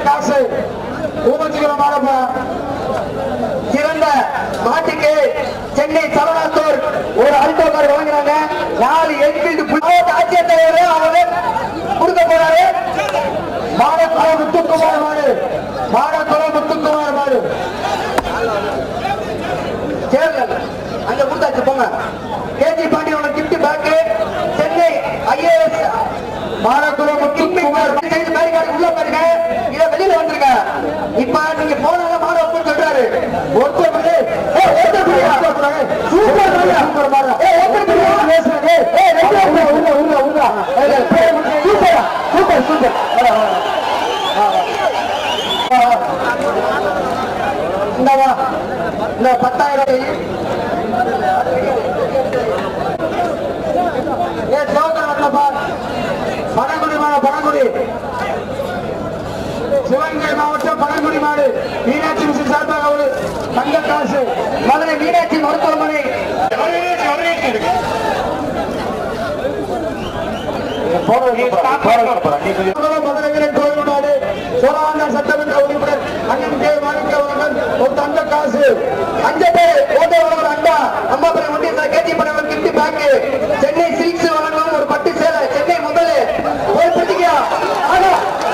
காசு சிறந்த மாட்டுக்கு சென்னை சரவணாத்தூர் ஒரு அல்டோ கார் வாங்கினாங்க. 4 என்ஃபீல்டு ஆட்சியர் தலைவர் அவர் கொடுக்க போறாரு. மாடக்குள முத்துக்குமார் மாடு, மாடக்குள முத்துக்குமார் மாடு சேர்ந்தது அங்க கொடுத்தாச்சு. போங்க கேஜி பாண்டியனோட gift pack Chennai IAS Madakkulam Muthukumar barricade உள்ள பாருங்க. இத வெளியில வந்துருங்க. இப்ப நீங்க போனால மாட ஒப்பு சொல்றாரு. ஒருத்தர் சூப்பர் சூப்பர் மாட பேசுறாங்க. சூப்பர் சூப்பர் இந்த 10,000 பனங்குடி சிவகங்கை மாவட்டம் பனங்குடி மாடு மீனாட்சி மிஷன் சார்பாக ஒரு தங்க காசு. மதுரை மீனாட்சி மருத்துவமனை மதுரை கோயில் மாடு சோழாண்டார் சட்டமன்ற உறுப்பினர் அண்ணன் கே மாணிக்கவர்கள் ஒரு தங்க காசு. 5 பேர் ஓட்டவர்கள் அண்டா அம்மாபுரம் ஒன்றிய கேட்டி பண்ணவர் கிஃப்ட் பேக் சென்னை சில்க்ஸ் வழங்கும் ஒரு பட்டு சேலை சென்னை முதல் ஒரு பிரதிகா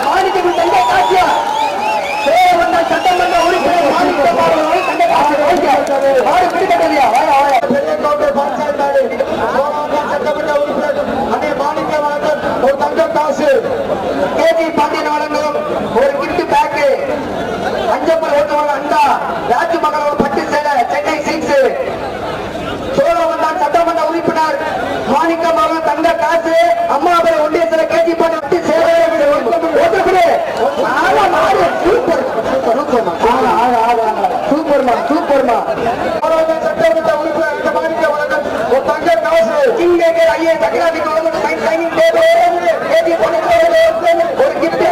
மாணிக்கம் தங்க காசியா சட்டமன்ற உறுப்பினர் மாணிக்கவர்கள் தங்க காசு மாடு பிடிக்கலையா பெரிய கோட்டை பாஞ்சாய் நாடு சோழாண்டார் சட்டமன்ற உறுப்பினர் அண்ணன் மாணிக்கவர்கள் ஒரு தங்க காசு. கேஜி பாண்டியன் வழங்கும் ஒரு கிஃப்ட் பேக். அஞ்சப்பல் ஓட்டுவாங்க அண்டா ராஜ்மகன் பட்டு சேலை சென்னை சில்க்ஸ். சோழவந்தான் சட்டமன்ற உறுப்பினர் மாணிக்கம் அவர்கள் தங்க காசு. அம்மாபுரம் ஒன்றிய சில கேஜி பாண்டியன் பட்டு சேலை சூப்பர்மா சூப்பர்மா சட்டமன்ற உறுப்பினர் மாணிக்க வழங்கும் ஒரு தங்க காசு. கிங்கேகர் ஐஏ சக்கராதிக்கு வழங்கும் சைனிங் டேபிள் கேஜி பாண்டியன் ஒரு கிஃப்ட்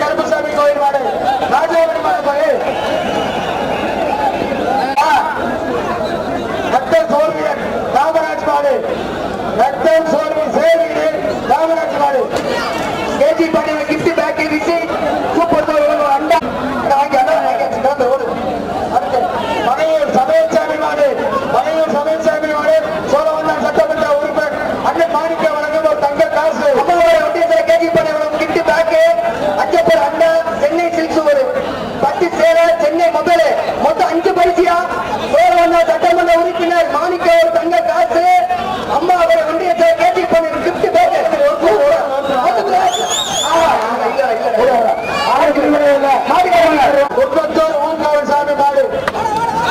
கருப்பசாமி கோயில் மாடு ராஜாவரி மாடு ரத்தம் சோர்வியன் ராமராஜ் மாடு ரத்தம் சோர்வி சேவியன் ராமராஜ் மாடு. கேஜி பாண்டியன் கிஃப்ட் பேக் விசி சூப்பர் அண்டா மனையூர் சமயசாமி மாடு, மனையூர் சமயசாமி மாடு சோழவந்தான் சட்டமன்ற உறுப்பினர் அண்ணன் மாணிக்க வழங்கும் ஒரு தங்க காசு. KG Pandian gift pack. Anjappar அண்ணா சென்னை சில்க்ஸ் ஒரு பட்டு சேலை சென்னை முதல் மொத்தம் 5 பரிசியா. சோழவந்தான் சட்டமன்ற உறுப்பினர் மாணிக்க ஒரு தங்க காசு. அம்மா அவர் ஒன்றிய கேஜி பாண்டியன் கிஃப்ட் பேக். சாமி மாடு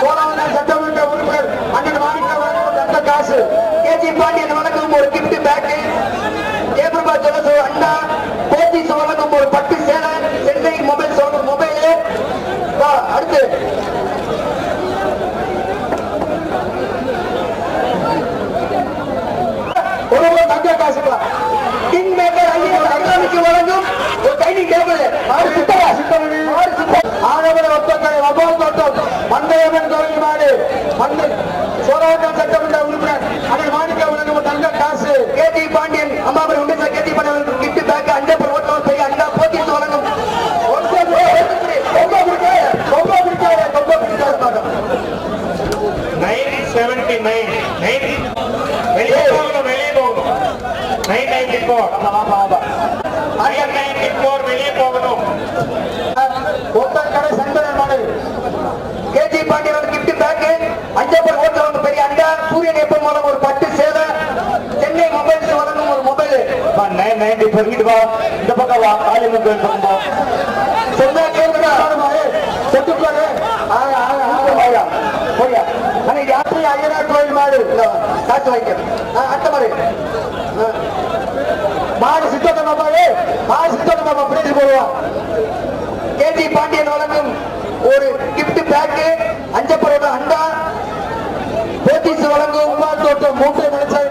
சோழவந்தான் சட்டமன்ற உறுப்பினர் அண்ணன் மாணிக்க வழங்கும் தங்க காசு. கேஜி பாண்டியன் வழங்கும் ஒரு கிஃப்ட் பேக். ஏப்ரபா ஜலசோ அண்ணா போத்தி வழங்கும் ஒரு பட்டு சேலை சென்னை மொபைல் மொபைல். அடுத்து ஒரு தங்க காசு. கிங் மேக்கர் ஐயாவுக்கு வழங்கும் ஒரு டைனிங் டேபிள். ஆனவரம் ஒப்பந்தரை வபால் தோட்டம் மந்தையம்மன் கோவில் மாடு சோழவந்தான் சட்டமன்ற உறுப்பினர் அண்ணன் மாணிக்க வழங்கும் தங்க காசு. கேஜி பாண்டியன் அம்மாபுரம் ஒன்றிய KG Pandian gift pack. Anjappar ஓட்டவர் பெரிய அண்டா போத்தீஸ் வழங்கும் 979 வெளியே போகணும் 994 வெளியே போகணும். கடை சந்தன மாடு KG Pandian gift pack. Anjappar ஓட்டவர் பெரிய அண்டா சூரியன் எப்ப மூலம் ஒரு பட்டு சேலை சென்னை மொபைல்ஸ் வழங்கும் ஒரு மொபைல். 990 சொல்லிட்டு வா. இந்த பக்கம் வா. காளியம்மன் கோயில் பக்கம் போ. சொன்னா கேளுடா. செட்டுப்பாரு போயா. அன்னைக்கு யாத்திரை ஐயனார் கோயில் மாடு காசு வைக்க அட்ட மாதிரி மாடு சித்தோட்ட மாமாவே மாடு சித்தோட்ட மாமா பிடிச்சு போடுவான். கேஜி பாண்டியன் வழங்கும் ஒரு கிஃப்ட் பேக். அஞ்சப்பரோட அண்டா போத்தீஸ் வழங்கும் உமால் தோட்டம் 3 நிமிஷம்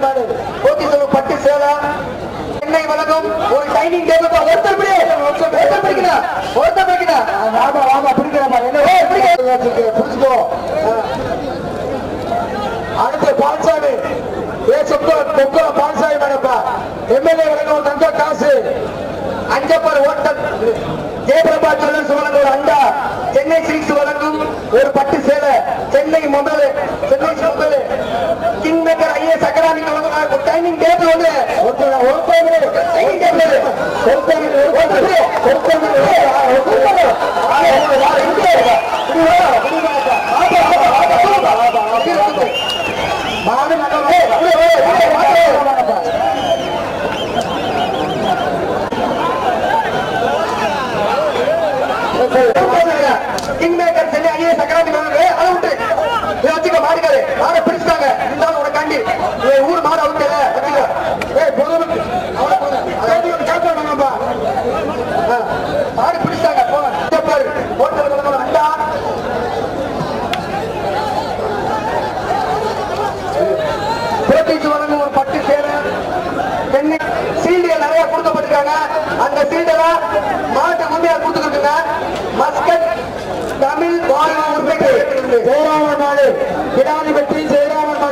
கொக்குளம் பால்சாமி மேடப்பா எம்எல்ஏ வழங்க ஒரு தங்க காசு அஞ்சப்பர் ஓட்டல் ஜெயபிரபா ஜுவல்லர்ஸ் வழங்கும் ஒரு அண்டா சென்னை சில்க்ஸ் வழங்கும் ஒரு பட்டு சேலை Chennai mobile king maker IAS academy வழங்கும் டைனிங் டேபிள் வந்து dining table king maker Chennai IAS academy அதை விட்டு வச்சுக்க மாடுக்காரு மாடை பிடிச்சிட்டாங்க இருந்தாலும் உனக்காண்டி ஊர் மாடு அவுட்டல மாடு பிடிச்சிட்டாங்க போங்க அண்டா புரட்டிச்சு வழங்கும் ஒரு பட்டு சேலை சென்னை சீல்டுகள் நிறைய கொடுக்கப்பட்டிருக்காங்க அந்த சீல்டெல்லாம் மாட்டு உண்மையா கொடுத்துருக்குங்க மஸ்கட் தமிழ் உரிமைக்கு ஜெயராமன் நாடு கிடாரி வெற்றி ஜெயராமன்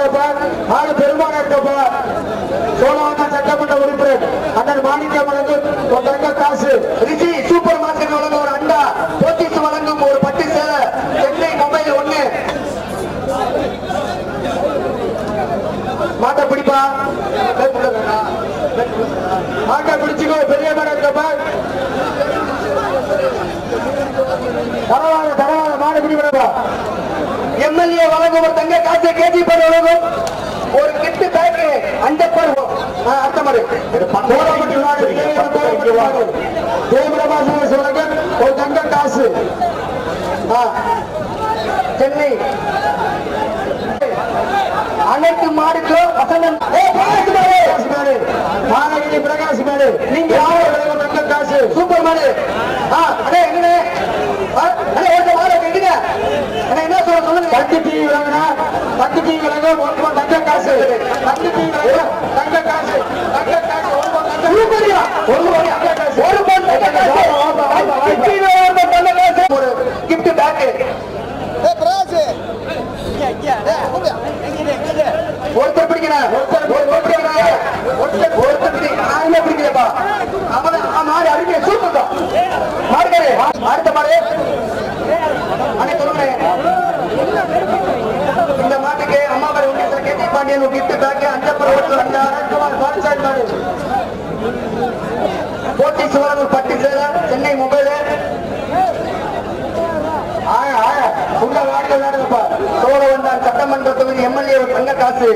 நாடு பெருமான இருக்கப்பா சோழவந்தான் சட்டமன்ற உறுப்பினர் அண்ணன் மாணிக்கம் வழங்கும் ஒரு தங்க காசு ரிஷி சூப்பர் மார்க்கெட் வழங்கும் ஒரு அண்டா போத்தீஸ் வழங்கும் ஒரு பட்டு சேலை சென்னை மொபைல் 1 மாட்டை பிடிப்பா மாட்டை பிடிச்சுக்கோ பெரிய மேடம் இருக்கப்பா பரவாயில்ல மாடு பிடிப்பா எம்எல்ஏ வழங்கும் ஒரு தங்க காசு கேஜி பர் வழங்கும் ஒரு கிட்டு பேக் அஞ்சப்பர் அடுத்த மாதிரி ஒரு தங்க காசு சென்னை அனைத்து மாடுக்கும் வசந்தன் மாநகரி பிரகாஷ் மாடு நீங்க தங்க காசு சூப்பர் மாடு என்ன சொல்ல சொல்லுங்க பத்து டிவி வாங்கினா பத்து டிவி வாங்க தங்க காசு பத்து டிவி தங்க காசு தங்க காசு ஒரு கிஃப்ட் பேக் ஒருத்தர் பிடிக்கிறேன் ஒருத்தர் பிடிக்கிறப்பா அவன் மாடு அருமையை சூப்பர் மாடுக்காரு அடுத்த மாடு அண்ணே சொல்லுங்க இந்த மாட்டுக்கு அம்மாவாரி உங்க கேட்டி பாண்டியன் கிஃப்ட் பேக் அஞ்சப்பர் ஓட்டு அஞ்சாயிரம் பால்சாமி மாடு போட்டி சுவரங்கள் பட்டு சேர சென்னை மொபைல் சோழவந்தான் சட்டமன்ற தொகுதி எம்எல்ஏ தங்க காசு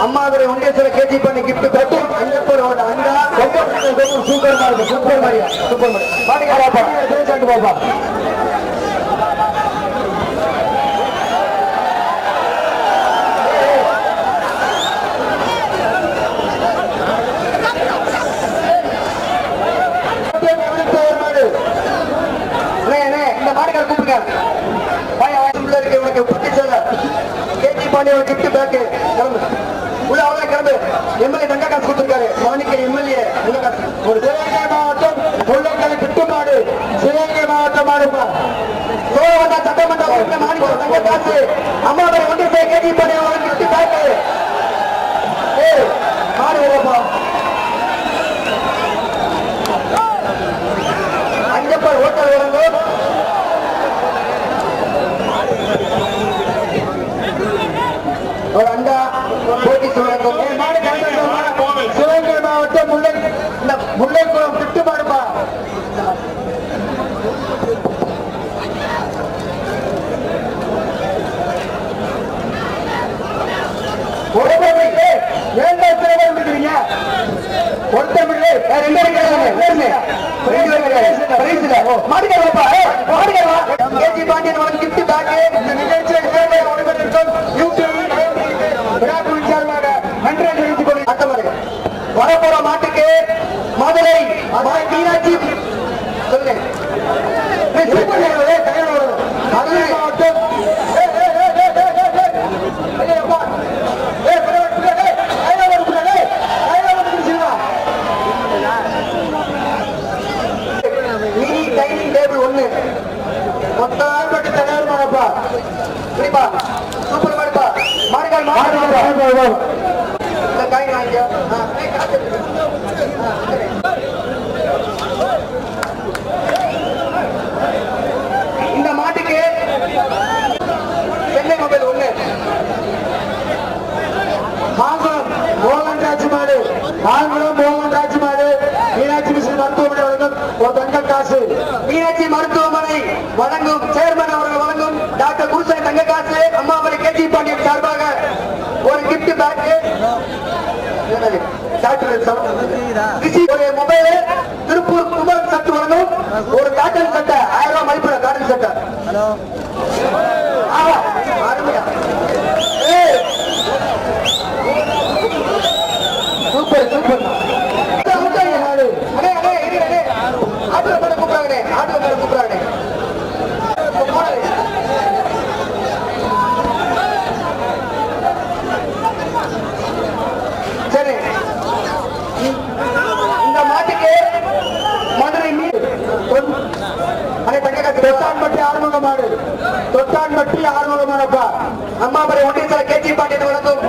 அம்மாதுரை ஒன்றியத்துல கேஜி பண்ணி கிஃப்ட் போட்டு அஞ்சப்பர் அண்டா சூப்பர் மாடு சூப்பர் மாரியா சூப்பர் மாடு பாப்பா இந்த மாடுக்கார கூப்பிடுங்க கேஜி பாண்டிய கிஃப்ட் பேக் கிளம்பு உள்ள அவ்வளவு கிளம்பு எம்எல்ஏ தங்க காசு கொடுத்திருக்காரு மாணிக்க எம்எல்ஏ ஒரு சிவகங்கை மாவட்டம் முள்ளக்கலை கிட்டுமாடு சிவகங்கை மாவட்டம் மாடுப்பா சோழவந்தா சட்டமன்ற உறுப்பினர் மாணிக்க தங்க காசு அம்மாவை ஒன்று கேஜி பாண்டிய கிஃப்ட் பேக் மாடு வரப்பா அஞ்சப்பர் ஹோட்டல் வழங்கும் ஒரு அண்டா போட்டி வழங்கும் சிவகங்கை மாவட்டம் முல்லைக்குளம் கிட்டு மாடுப்பா வரப்போற மாட்டுக்கு மதுரை மீனாட்சி மதுரை மாவட்டம் மினி டைனிங் டேபிள் 1 மொத்தம் ஆயிரத்தி தலைவர் மாடப்பா சூப்பர் மாடுப்பா மாடுகள் காய் வாங்கிக்கோ. இந்த மாட்டுக்கு சென்னை மொபைல் 1 மாங்குளம் மோகன் ராஜ் மாடு, மாங்குளம் மோகன் ராஜ் மாடு மீனாட்சி மிஷன் மருத்துவமனை வழங்கும் ஒரு தங்க காசு. மீனாட்சி மருத்துவமனை வழங்கும் சேர்மன் அவர்கள் வழங்கும் டாக்டர் குருசாமி தங்க காசு. அம்மாபுரி கேஜி பாண்டியன் சார்பாக ஒரு கிஃப்ட் பேக், ஒரு மொபைல், திருப்பூர் குமார் சட்டு வழங்கும் ஒரு காட்டன் சட்டை 1000 ரூபாய் மதிப்புள்ள காட்டன் சட்டை. அருமையா சூப்பர் சூப்பர். ஆட்டுல கூப்பிடுறாங்க, ஆட்டுல கூப்பிடுறாங்க. சரி, இந்த மாட்டுக்கு மதுரை தொட்டான்பட்டி ஆறுமுக மாடு, தொட்டான்பட்டி ஆறுமுக மாடப்பா. அம்மாபுரி ஒன்றிய கேஜி பாண்டியன் வழங்கும்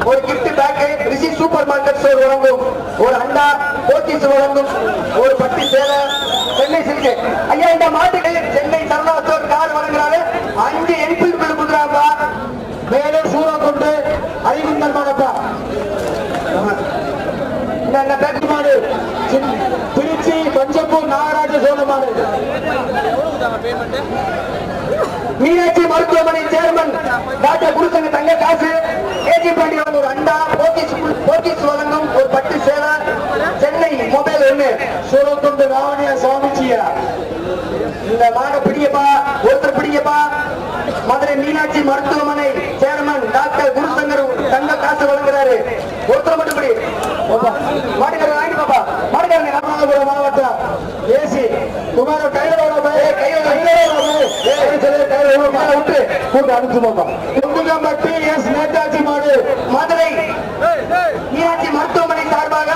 ஒரு கிஃப்ட் பேக், ரிஷி சூப்பர் மார்க்கெட் ஸ்டோர் வழங்கும் ஒரு அண்டா, போத்தீஸ் வழங்கும் ஒரு பட்டி சேலை, சென்னை சில்கு. ஐயா, இந்த மாட்டுக்கு சென்னை சரவணா ஸ்டோர் கார் வழங்குறாரு. 5 என்ஃபீல்டு கொடுக்குறாப்பா. மேலே சூரக்கொண்டு ஐகுந்தல் மாடப்பா. இந்த பேக் மாடு திருச்சி பஞ்சப்பூர் நாகராஜ சோழ மாடு. மீனாட்சி மருத்துவமனை சேர்மன் டாக்டர் குருசங்க தங்க காசு. கேஜி பாண்டியன் ஒரு அண்டா, போத்தீஸ் வழங்கும் ஒரு பட்டு சேலை, சென்னை மொபைல் 1 சூரக்கொண்டு ராவணிய சுவாமிஜியா. இந்த மாட பிடியப்பா, ஒருத்தர் பிடியப்பா. மதுரை மீனாட்சி மருத்துவமனை சேர்மன் டாக்டர் குருசங்கர் தங்க காசு வழங்குறாரு. ஒருத்தர் மட்டும் பிடி. மாட்டுக்காரர் வாங்கி பாப்பா. மாட்டுக்காரங்க ராமநாதபுரம் மாவட்டம் ஏசி குமார கையில விட்டு கூட்டு அனுப்பிச்சு பாப்பா. குங்குகம்பட்டி எஸ் நேதாஜி மாடு. மதுரை மீனாட்சி மருத்துவமனை சார்பாக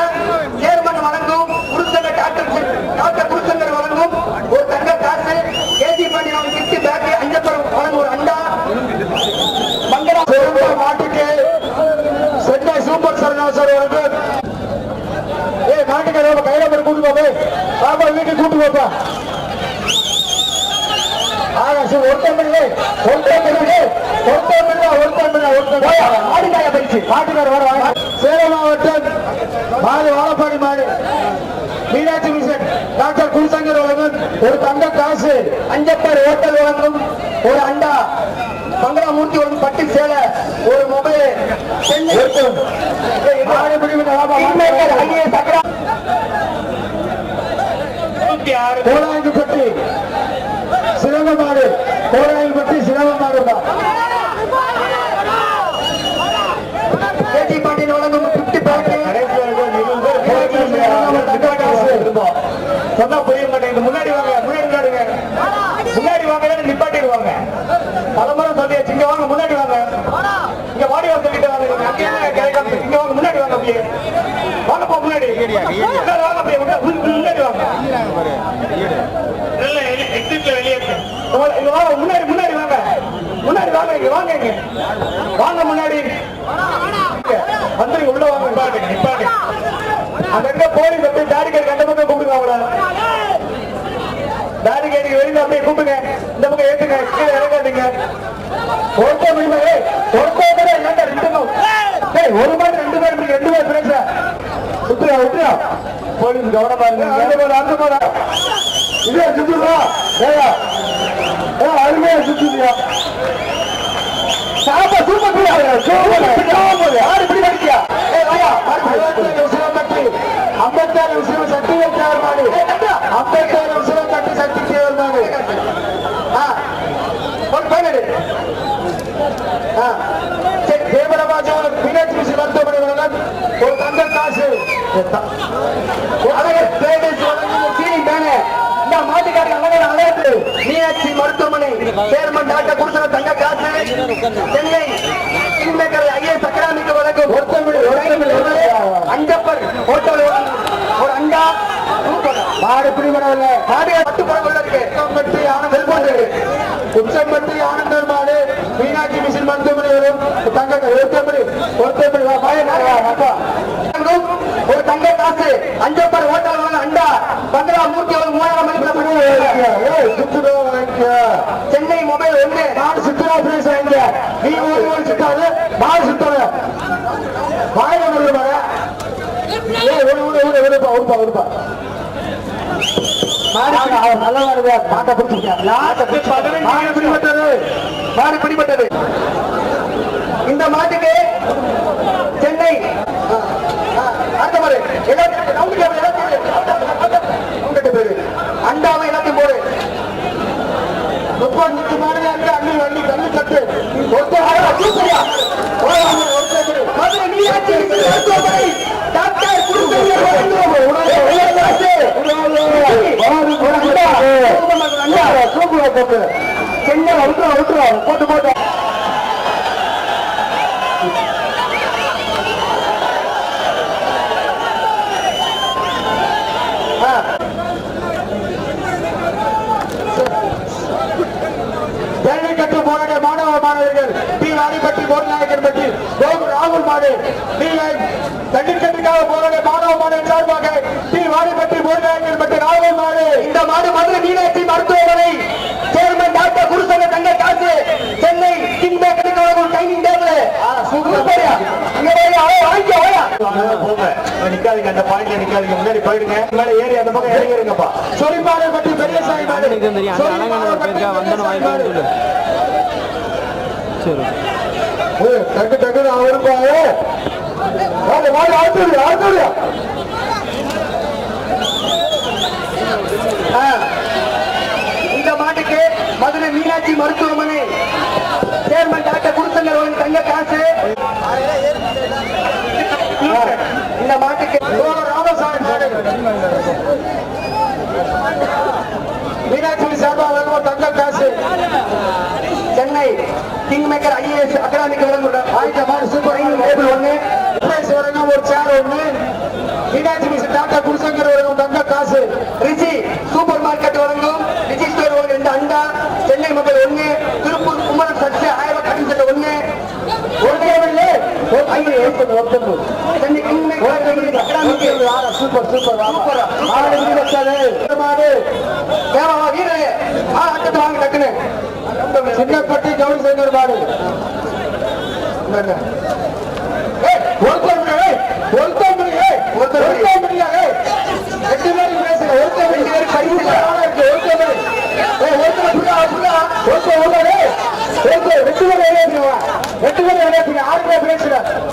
சேர்மன் வழங்கும் குருசங்க டாக்டர் குருசங்கர் வழங்கும் ஒரு தங்க காசு. KG Pandian gift pack, Anjappar வழங்கும் ஒரு அண்டா. மங்களா மாட்டுக்கு சென்னை சூப்பர் சரணாசர் வழங்கும். மாட்டுக்கு கையில போய் கூட்டு போப்பா. பாப்பா வீட்டுக்கு கூட்டு போப்பா. சேலம் மாவட்டம் வாழப்பாடி மாடு. மீனாட்சி மிஷன் டாக்டர் குருசங்கர் வழங்கும் ஒரு தங்க காசு. அஞ்சப்பர் ஹோட்டல் வழங்கும் ஒரு அண்டா. மங்களாமூர்த்தி வழங்கும் பட்டு சேலை, ஒரு மொபைல். கோலாயப்பட்டி சிரமமாடு, கோலாயப்பட்டி சிரமமாடு. கேஜி பாண்டியன் வழங்கும் 50 பேக். சொன்னா புரிய மாட்டேங்குது. முன்னாடி வாங்க, முன்னாடி வாங்க, நிப்பாட்டிடுவாங்க. பலமுறை சொல்லியாச்சு. இங்க வாங்க, முன்னாடி வாங்க. இங்க வாடி வாங்க சொல்லிட்டு வாங்க. இங்க வாங்க, முன்னாடி வாங்க. அப்படியே வாங்கப்பா, முன்னாடி வாங்க. அப்படியே முன்னாடி வாங்க. முன்னாடி வாங்க, முன்னாடி வாங்க. இங்க வாங்க, இங்க வாங்க, முன்னாடி வந்து உள்ள வாங்க. நிப்பாட்டு. அங்க போலீஸ் அப்படியே பேரிகேட் அந்த பக்கம் கூப்பிடுங்க. அவங்கள பேரிகேட்டுக்கு வெளியில அப்படியே கூப்பிடுங்க. இந்த பக்கம் ஏத்துங்க, கீழே இறங்காதீங்க. ஒருத்தர் முடியுமா? ஒருத்தர் என்னண்டா 2 ஒரு மாதிரி 2 பேர் 2 பேர் பேச விட்டுறா. போலீஸ் கவனமா இருங்க. அந்த போல இதே சுத்துதா? அருமையா சுத்துதியா? சாப்பா சூப்பர் ஆறு இப்படி படிக்கியா? 56 விஷயம் சட்டி வைத்தார் மாடு. 56 விஷயம் சட்டி சட்டிக்கேவர் மாடு. தேவரபாஜ மீனாட்சி மிஷன் மருத்துவமனை வழங்கும் ஒரு தங்க காசு. மீனாட்சி மருத்துவமனை சேர்மன் டாக்டர் குருசங்க தங்க காசு. சென்னை ஐஏஎஸ் அகாடமிக்கு வழங்கும் அஞ்சப்பர் ஹோட்டல் ஒரு அண்டா. மாடு பிடிபடவில்லை. மாடு பட்டுப்படவில்லை இருக்கு. உச்சம்பட்டி ஆனந்தர் மாடு. மீனாட்சி மிஷன் மருத்துவமனை வரும் தங்க ஒரு தங்க காசு அஞ்சப்பர் ஹோட்டல் வாங்க அண்டா பங்களா மூர்த்தி அவர் 3000 மதிப்புல சென்னை மொபைல் ஒன்று நான் சுற்றுலா பிளேஸ் வாங்க நீ ஒரு சுத்தாது நான் சுத்தல வாயில உடுப்பா மாடு பிடிபட்டது இந்த மாட்டுக்கு சென்னை அடுத்த மாதிரி அண்டாவை எல்லாத்தையும் போடு 30 மாடுல இருக்கு அள்ளி வள்ளி கல்லு கட்டு மதுரை மீனாட்சி மருத்துவமனை டாக்டர் சென்னை போட்டு போட்டு ஜல்லிக்கட்டு போராட மாணவ மாணவர்கள் டி வாடிப்பட்டி போர்நாயகன் பட்டி ராகுல் மாடு ஜல்லிக்கட்டுக்காக போராட மாணவ மாணவன் சார்பாக டி வாடிப்பட்டி போர்நாயகன் பட்டி ராகுல் மாடு இந்த மாடு மதுரை மீனாட்சி மருத்துவமனை சேர்மன் டாக்டர் குருசங்க தங்க காசு சென்னை கிங் பேக்கருக்கு டைனிங் டேபிள் நிக்காதீங்க அந்த பாயிண்ட்ல நிக்காதீங்க முன்னாடி போயிடுங்க மேல ஏறி அந்த பக்கம் இறங்கிருங்கப்பா சொரிப்பாடு பற்றி பெரிய சாமி மாடு டக்கு டக்குன்னு அவருப்பா இந்த மாட்டுக்கு மதுரை மீனாட்சி மருத்துவமனை சேர்மன் டாக்டர் குருசங்கர் தங்க காசு இந்த மாட்டுக்கு ராமசாமி மாடு மீனாட்சி சார்பாக தங்க காசு சென்னை கிங் மேக்கர் ஐஏஎஸ் அகாடமிக்கு வழங்கும் சூப்பர் டேபிள் ஒண்ணு ஒரு சேர் ஒண்ணு மீனாட்சி மிஸ் டாக்டர் குருசங்கர் வழங்கும் தங்க காசு ரிஷி சூப்பர் மார்க்கெட் வழங்கும் ரிஷி ஸ்டோர் வழங்கும் 2 அண்டா சென்னை மொபைல் ஒண்ணு திருப்பூர் குமரன் சர்ச்சு 1000 கடன் சட்டை ஒண்ணு சென்னை கிங் மேக்கர் அகாடமிக்கு சூப்பர் சூப்பர் வீரே ஆட்டத்தை வாங்கி டக்குன்னு சின்னப்பட்டி கவுன் சேகர் பாடு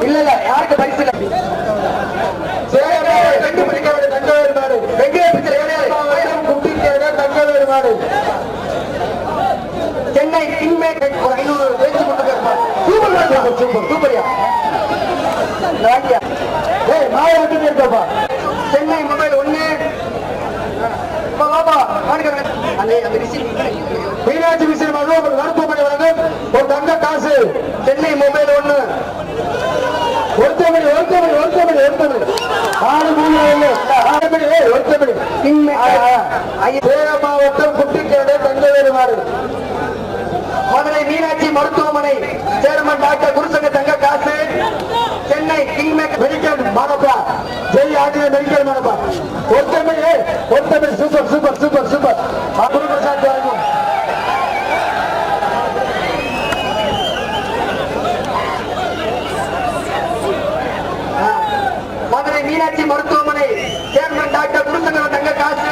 இல்ல யாருக்கு பரிசு மாடு சென்னை கிங்மேக்கர் ஒரு 500 பேச்சு கொடுத்துருக்காரு சூப்பர் சூப்பரியா சென்னை மொபைல் ஒண்ணு மீனாட்சி மிஸ்ரி மருத்துவமனை வழங்கும் ஒரு தங்க காசு சென்னை மொபைல் ஒண்ணு மாவட்டம் குட்டிக்கேடு தங்கவேலு மாடு மதுரை மீனாட்சி மருத்துவமனை சேர்மன் டாக்டர் குருசங்க தங்க காசு சென்னை கிங் மேக்கர் மெடிக்கல் மாடப்பா ஜெய் ஆண்டிய மெடிக்கல் மாடப்பா ஒருத்தமிழ் super super super super Guru Prasad வழங்கும் மதுரை மீனாட்சி மருத்துவமனை சேர்மன் டாக்டர் குருசங்க தங்க காசு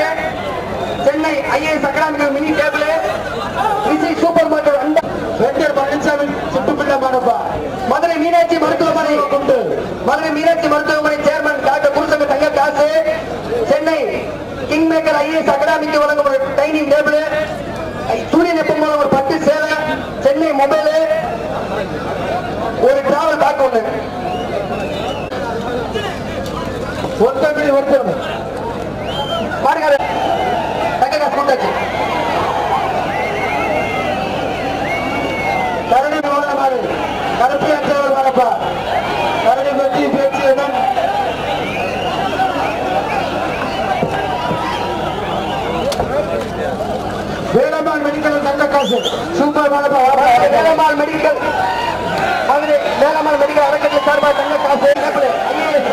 சென்னை ஐஏஎஸ் அகாடமிக்கு mini table super market Venkat Palanisamy சுட்டுப்பிள்ளை மாடப்பா மதுரை மீனாட்சி மருத்துவமனை மதுரை மீனாட்சி மருத்துவமனை சேர்மன் டாக்டர் குருசங்க தங்க காசு சென்னை கிங் மேக்கர் ஐஏஎஸ் அகாடமிக்கு வழங்கும் டைனிங் டேபிள் சூரியன் எப்ப ஒரு 10 சேலை சென்னை மொபைல் ஒரு டிராவல் பேக் ஒண்ணு ஒருத்தர் பாருங்க தங்க காசு கொண்டாச்சு கரடி மாடு கருப்பி அச்சவர் மாடப்பா கரடி பற்றி பேச்சு வேலம்மாள் மெடிக்கல் தங்க காசு சூப்பர் மாடப்பா வேலம்மாள் மெடிக்கல் வேளாண் மெடிக்கல் அறக்கட்டளை சார்பாக தங்க காசு கேபிள் ஐஏஎஸ்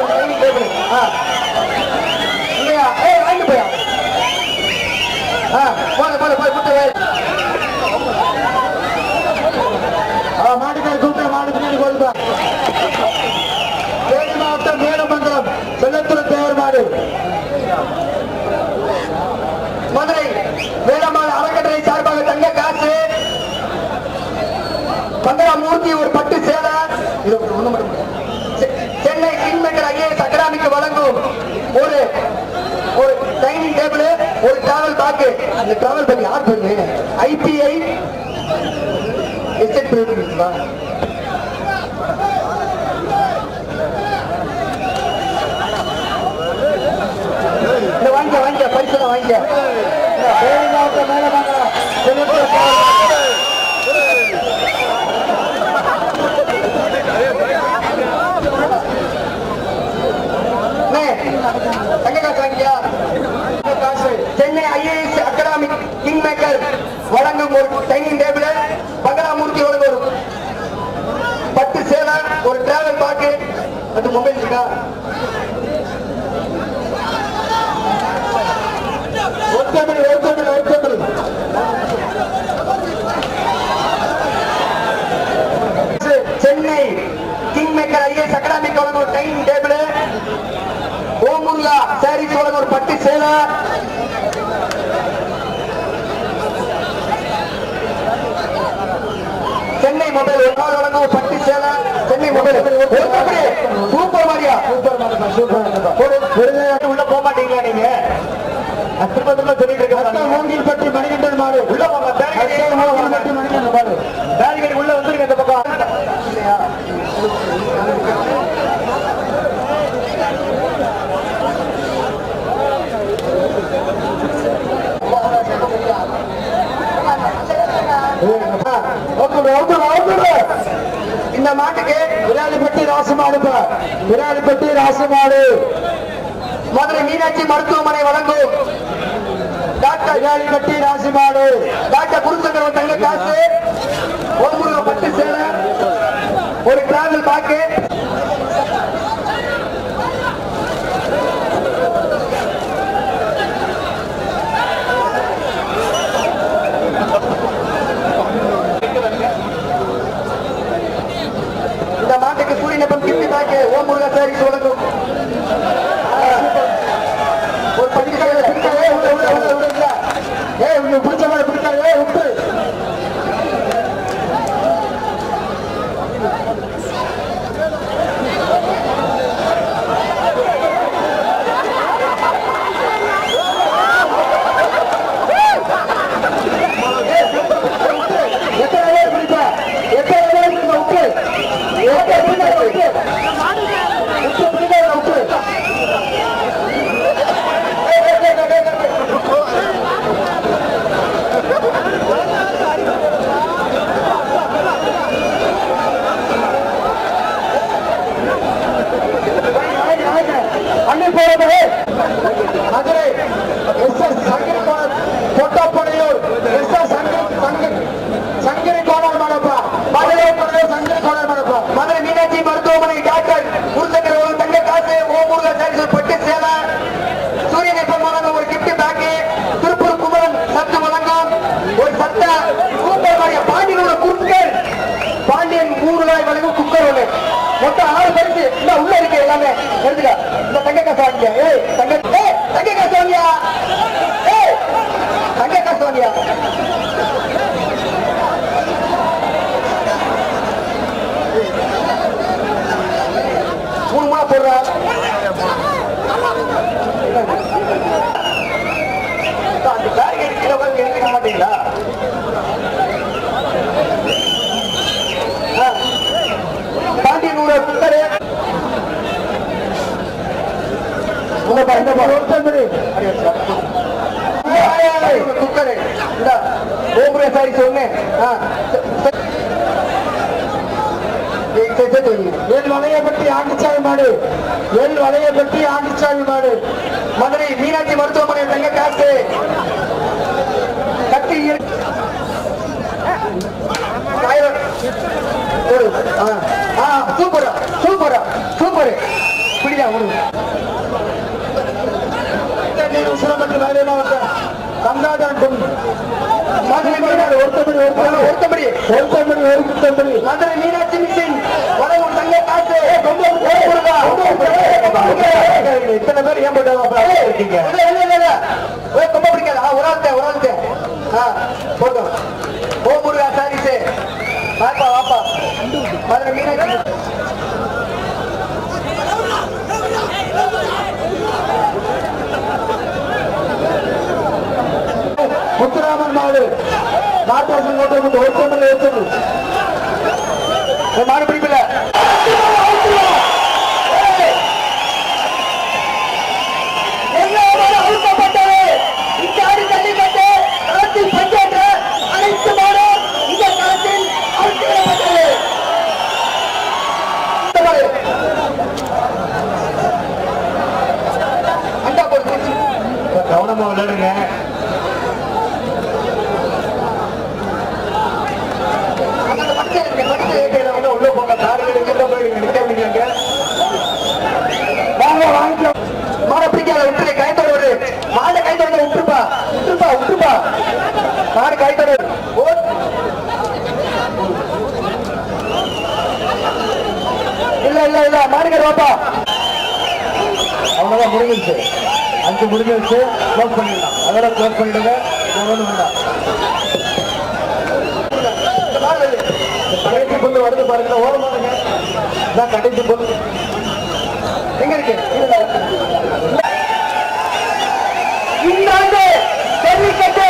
ட்ரைனிங் கேபிள் இல்லையா வாங்கி போயா போய் புட்டு மாட்டுக்காரி கூப்பிட்டு மாடு பின்னாடி போடுப்பா தேனி மாவட்டம் மேலமங்கலம் செல்லத்துறை தேவர் மாடு மதுரை வேளாண் அறக்கட்டளை சார்பாக தங்க காசு பங்கராமூர்த்தி ஒரு பட்டு சேலை சென்னை கிங்மேக்கர் ஐஏஎஸ் அகாடமிக்கு வழங்கும் ஒரு டைனிங் டேபிள் ஒரு டிராவல் பேக் இந்த டிராவல் பேக் யார் பண்ணு ஐபிஐ எஸ்டேட் பண்ணிருக்கீங்களா வாங்கிக்க பரிசு வாங்கிக்க மேல Chennai IAS academy king maker வழங்கும் ஒரு டைனிங் டேபிள் பங்கராமூர்த்தி வழங்கும் ஒரு பட்டு சேலை ஒரு டிராவல் பாக்கு அது மொபைல் இருக்கா சென்னை கிங் மேக்கர் ஐஏஎஸ் அகாடமிக்கு வழங்கும் ஒரு டைனிங் டேபிள் ஓமுல்லா சாரீஸ் வழங்கும் ஒரு பட்டு சேலை சென்னை மொபைல் வழங்கும் ஒரு பட்டு சேலை சென்னை மொபைல் சூப்பர் மாரியா உள்ள போக மாட்டீங்களா நீங்க சொல்லிட்டு இருக்க மூங்கில் பட்டி மணிகண்டன் மாடு உள்ள போங்க பட்டி மணிகண்டன் மாடு பேரிகடி உள்ள வந்துருங்க இந்த பக்கம் இந்த மாட்டுக்கு விராலிப்பட்டி ராசமாடு மதுரை மீனாட்சி மருத்துவமனை வழங்கும் டாக்டர் விராலிப்பட்டி ராசிமாடு டாக்டர் குருசங்கர் தங்க காசு ஒரு பட்டு சேலை ஒரு டிராவல் பாக்கு இந்த மாட்டுக்கு சூரியனப்பம் கிட்டி பாக்கு ஓம் முருகா சாரீஸ் வழங்கும் ஒரு பட்டு சேலை பிடிச்ச மாதிரி பிடிக்காது உப்பு மதுரை பொட்டப்பனையூர் சங்கரி கோணல் மடப்பா மதுரை மீனாட்சி மருத்துவமனை டாக்டர் குருசங்கர் தங்க காசு ஓமுருகா சாரீஸ் பட்டு சேலை சூரியன் எப்பம் வழங்கும் ஒரு கிஃப்ட் பேக்கு திருப்பூர் குமரன் சத்து வழங்கும் ஒரு சட்ட சூப்பர் மாரியா பாண்டியனோட குக்கர் பாண்டியன் 100 ரூபாய் வழங்கும் குக்கர் ஒண்ணு மொத்தம் 6 பரிசு இல்ல உள்ள இருக்கு எல்லாமே எடுத்துக்க இந்த தங்க காசு வாங்கியா தங்க காசு வாங்கியா தங்க காசு வாங்கியா மூணு போடுறா அந்த பேரிகேட் கீழே உட்காந்து எடுக்க மாட்டீங்களா பாண்டியனோட குக்கரு குக்கரு ஓமுருகா சாரீஸ் ஒண்ணு வளையப்பட்டி ஆண்டிச்சாமி மாடு மதுரை மீனாட்சி மருத்துவமனை தங்க காசு கட்டி சூப்பர் சூப்பர் சூப்பர் பிடிடா ஒரு உசிலம்பட்டி வேலை மாவட்டம் கங்காதான் ஒருத்தபடி மதுரை மீனாட்சி மிஷின் வடவூர் தங்க காசு இத்தனை பேர் ஏன் போட்டாங்க ரொம்ப பிடிக்காது ஒரு ஆள்கிட்ட போட்டோம் ஓ முருகா சாரிசே வாப்பா வாப்பா மதுரை மீனாட்சி முத்துராமன் மாடு நாட்டாசன் கோட்டை ஒருத்தமிழ் ஏற்றது மாடு பிடிக்கல அழுத்தப்பட்டது இச்சாடி ஜல்லிக்கட்டு களத்தில் பங்கேற்ற அனைத்து மாடும் இந்த களத்தில் அழுத்திவிடப்பட்டது அண்டா போட்டு கவனமா விளையாடுங்க உள்ள போங்க மாட பிடிக்காத விட்டு கைத்தோடு வருது மாடு கைத்தோட விட்டுருப்பா விட்டுருப்பா விட்டுருப்பா மாடு கைத்தோடு இல்ல இல்ல இல்ல மாடுகள் வாப்பா அவ்வளவுதான் முடிஞ்சிருச்சு 5 முடிஞ்சிருச்சு க்ளோஸ் பண்ணிடலாம் அதோட க்ளோஸ் பண்ணிடுங்க வேண்டாம் கடைசி பொண்ணு வருது பாருங்க ஓரமானுங்க இதான் கடைசி பொண்ணு எங்க இருக்கு இந்த ஆண்டு ஜல்லிக்கட்டு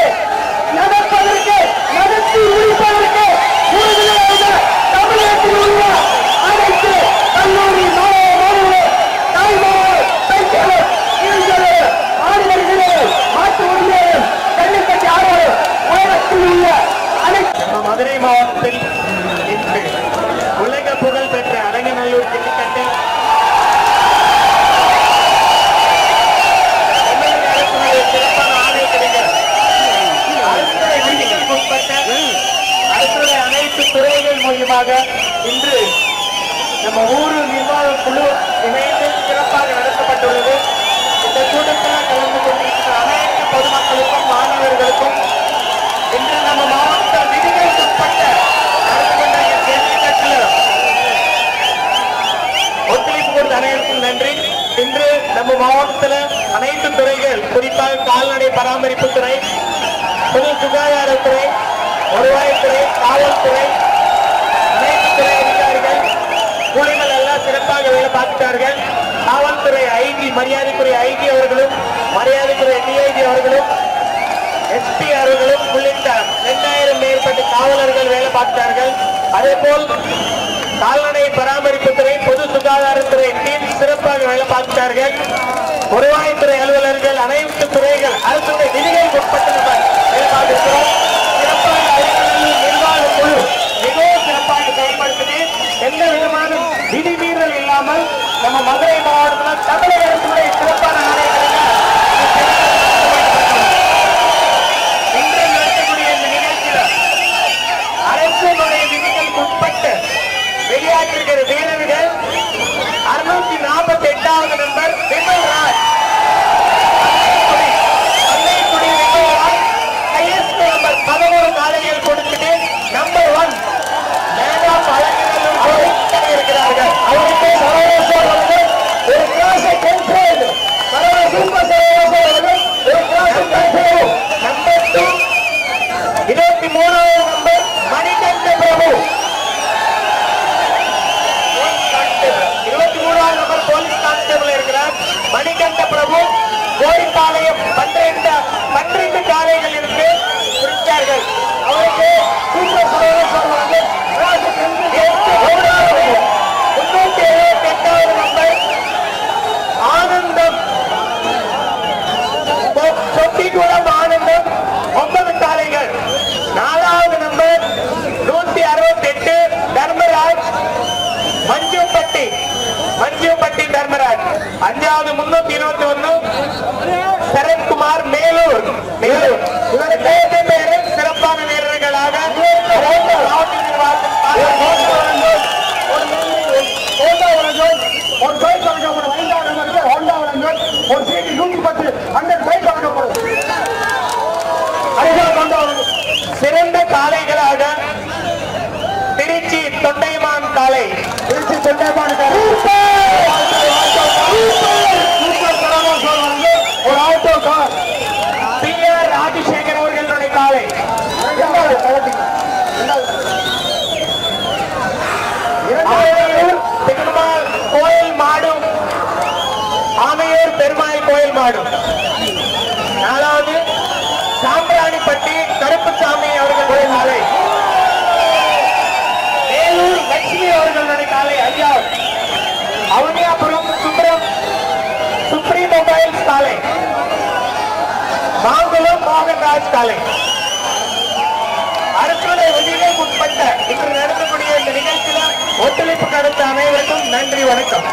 நடப்பதற்கு நடத்தி முடிப்பதற்கு தமிழகத்தில் உள்ள அனைத்து கல்லூரி மாணவர்கள் தாய்மார்கள் பெண்கள் இளைஞர்கள் ஆடுகளும் மாட்டு உரிமையாளர் ஜல்லிக்கட்டு ஆர்வலர் உலகத்தில் உள்ள நம்ம மதுரை மாவட்டத்தில் இன்று உலக புகழ் பெற்ற அடங்கநல்லூர் ஜல்லிக்கட்டு சிறப்பான ஆணை கிடைக்கிறது. அடுத்த அனைத்து துறைகள் மூலியமாக இன்று நம்ம ஊர் நிர்வாக குழு இணைந்து சிறப்பாக நடத்தப்பட்டுள்ளது. இந்த கூட்டத்தில் கலந்து கொண்டிருக்கிற அனைத்து பொதுமக்களுக்கும் மாணவர்களுக்கும் இன்று நம்ம மாவட்ட விதிகளுக்கு உட்பட்ட நடந்து கொண்ட ஜல்லிக்கட்டில் ஒத்துழைப்பு கொடுத்த அனைவருக்கும் நன்றி. இன்று நம்ம மாவட்டத்தில் அனைத்து துறைகள் குறிப்பாக கால்நடை பராமரிப்பு துறை, பொது சுகாதாரத்துறை, வருவாய்த்துறை, காவல்துறை, அனைத்து துறை அதிகாரிகள் கூலிகள் எல்லாம் சிறப்பாக வேலை பார்த்தார்கள். காவல்துறை ஐஜி மரியாதைக்குரிய ஐஜி அவர்களும் மரியாதைக்குரிய டிஐஜி அவர்களும் எஸ்பி அவர்களும் உள்ளிட்ட 2000 மேற்பட்ட காவலர்கள் வேலை பார்த்தார்கள். அதே போல் கால்நடை பராமரிப்புத்துறை, பொது சுகாதாரத்துறை டீம் சிறப்பாக வேலை பார்த்தார்கள். வருவாய்த்துறை அலுவலர்கள், அனைத்து துறைகள் அரசுடைய விதிகளுக்கு உட்பட்டு நம்ம வேலை பார்த்திருக்கிறோம். சிறப்பாக நிர்வாக குழு மிகவும் சிறப்பாக செயல்படுத்தினே எந்த விதமான விதிமீறல் இல்லாமல் நம்ம மதுரை மாவட்டத்தில் தமிழக அரசுடைய சிறப்பான ஆணையர்கள் இன்று நடத்தக்கூடிய இந்த நிகழ்ச்சியில் அரசுடைய விதிகளுக்கு உட்பட்டு வெளியாகிருக்கிற வீரர்கள் 648வது நம்பர் விமல் ராஜ், நம்பர் 11 காலையில் கொடுத்துட்டு நம்பர் 1 மேடம் அழகிலும் இருக்கிறார்கள். அவருக்கு ஒரு கிளாஸை கண்ட்ரோல் நம்பர் 2 23வது நம்பர் மணிகண்ட பிரபு, 23வது நம்பர் போலீஸ் கான்ஸ்டபிள் இருக்கிறார் மணிகண்ட பிரபு. கோரிப்பாளையம் 12 காலைகள் இருக்கு குறித்தார்கள். அவருக்கு சூப்பர் சொல்லுவாங்க. 378வது நம்பர் ஆனந்தம், சொட்டிகுளம் ஆனந்தம் 9 காலைகள். 4வது நம்பர் 168 தர்மராஜ் மஞ்சுப்பட்டி தர்மராஜ். 5வது 321 சரத்குமார் மேலூர். இவருக்கு பேரும் சிறப்பான வீரர்களாக மாவட்ட நிர்வாகத்தில் ஒரு பைக் வழங்கப்படும். 5வது நம்பருக்கு ஹோண்டா வழங்கும். ஒரு சீட்டு 110 அந்த பைக் வழங்கப்படும். சிறந்த காளைகளாக திருச்சி தொண்டைமான் காளை திருச்சி தொண்டைமான் காளை ஒரு ஆட்டோ கார் PR ராஜசேகர் அவர்களுடைய காளை பெருமாள் கோயில் மாடு ஆமையூர் பெருமாள் கோயில் மாடு. 4வது சாம்பிராணிப்பட்டி கருப்புசாமி அவர்களுடைய காலை. வேலூர் லட்சுமி அவர்களுடைய காலை. ஐயா அவனியாபுரம் சுப்ரீம் மொபைல்ஸ் காலை. மாங்குளம் மோகன்ராஜ் காலை. அரசுடைய விதிகளை உட்பட்ட இன்று நடத்தக்கூடிய இந்த நிகழ்ச்சியில் ஒத்துழைப்பு கொடுத்த அனைவருக்கும் நன்றி, வணக்கம்.